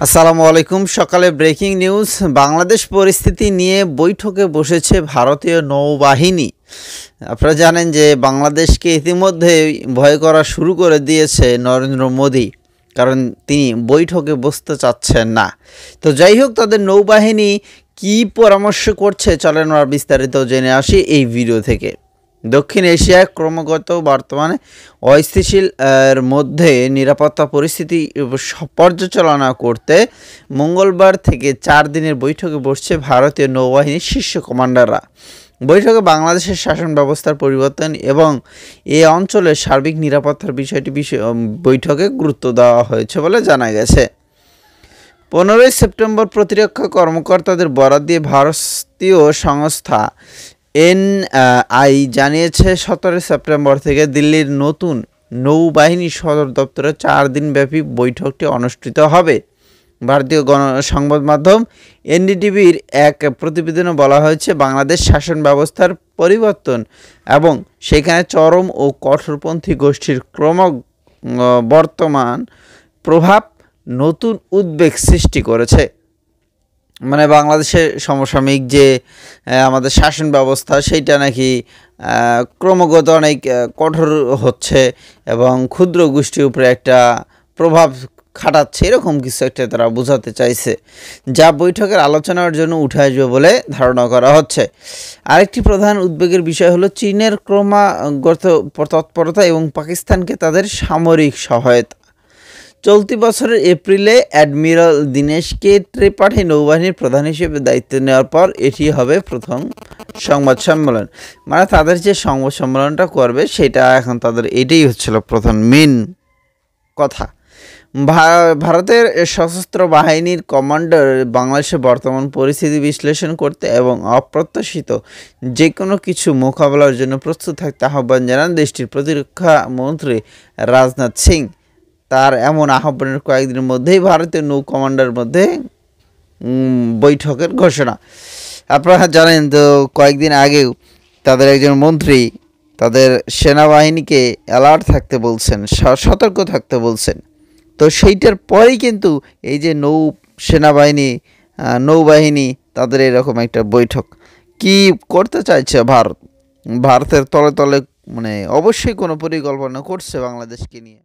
আসসালামু আলাইকুম। সকালে ব্রেকিং নিউজ। বাংলাদেশ পরিস্থিতি নিয়ে বৈঠকে বসেছে ভারতীয় নৌবাহিনী। আপনারা জানেন যে বাংলাদেশকে ইতিমধ্যে ভয় করা শুরু করে দিয়েছে নরেন্দ্র মোদি, কারণ তিনি বৈঠকে বসতে চাচ্ছেন না। তো যাই হোক, তাদের নৌবাহিনী কি পরামর্শ করছে চলেন আমরা বিস্তারিত জেনে আসি এই ভিডিও থেকে। দক্ষিণ এশিয়ায় ক্রমাগত বর্তমানে অস্থিতিশীল এর মধ্যে নিরাপত্তা পরিস্থিতি পর্যালোচনা করতে মঙ্গলবার থেকে 4 দিনের বৈঠকে বসছে ভারতীয় নৌবাহিনীর শীর্ষ কমান্ডাররা। বৈঠকে বাংলাদেশের শাসন ব্যবস্থার পরিবর্তন এবং এই অঞ্চলের সার্বিক নিরাপত্তার বিষয়টি বৈঠকে গুরুত্ব দেওয়া হয়েছে বলে জানা গেছে। 15 সেপ্টেম্বর প্রতিরক্ষা কর্মকর্তাদের বরাত দিয়ে ভারতীয় সংস্থা এনআই জানিয়েছে 17 সেপ্টেম্বর থেকে দিল্লির নতুন নৌবাহিনী সদর দপ্তরে 4 দিনব্যাপী বৈঠকটি অনুষ্ঠিত হবে। ভারতীয় সংবাদ মাধ্যম এনডিটিভির এক প্রতিবেদনে বলা হয়েছে, বাংলাদেশ শাসন ব্যবস্থার পরিবর্তন এবং সেখানে চরম ও কঠোরপন্থী গোষ্ঠীর বর্তমান প্রভাব নতুন উদ্বেগ সৃষ্টি করেছে। মানে বাংলাদেশের সমসাময়িক যে আমাদের শাসন ব্যবস্থা সেইটা নাকি ক্রমাগত অনেক কঠোর হচ্ছে এবং ক্ষুদ্র গোষ্ঠীর উপরে একটা প্রভাব খাটাচ্ছে, এরকম কিছু একটা তারা বোঝাতে চাইছে, যা বৈঠকের আলোচনার জন্য উঠে আসবে বলে ধারণা করা হচ্ছে। আরেকটি প্রধান উদ্বেগের বিষয় হলো চীনের ক্রমাগত তৎপরতা এবং পাকিস্তানকে তাদের সামরিক সহায়তা। চলতি বছরের এপ্রিলে অ্যাডমিরাল দীনেশকে ত্রিপাঠী নৌবাহিনীর প্রধান হিসেবে দায়িত্ব নেওয়ার পর এটি হবে প্রথম সংবাদ সম্মেলন। মানে তাদের যে সংবাদ সম্মেলনটা করবে সেটা এখন তাদের এটাই হচ্ছিল প্রধান মেন কথা। ভারতের সশস্ত্র বাহিনীর কমান্ডার বাংলাদেশের বর্তমান পরিস্থিতি বিশ্লেষণ করতে এবং অপ্রত্যাশিত যে কোনো কিছু মোকাবেলার জন্য প্রস্তুত থাকতে আহ্বান জানান দেশটির প্রতিরক্ষা মন্ত্রী রাজনাথ সিং। তার এমন আহ্বানের কয়েকদিনের মধ্যেই ভারতীয় নৌ কমান্ডার মধ্যে বৈঠকের ঘোষণা। আপনারা জানেন তো, কয়েকদিন আগেও তাদের একজন মন্ত্রী তাদের সেনাবাহিনীকে অ্যালার্ট থাকতে বলছেন, সতর্ক থাকতে বলছেন। তো সেইটার পরেই কিন্তু এই যে নৌবাহিনী তাদের এরকম একটা বৈঠক কি করতে চাইছে ভারতের তলে তলে মানে অবশ্যই কোনো পরিকল্পনা করছে বাংলাদেশকে নিয়ে।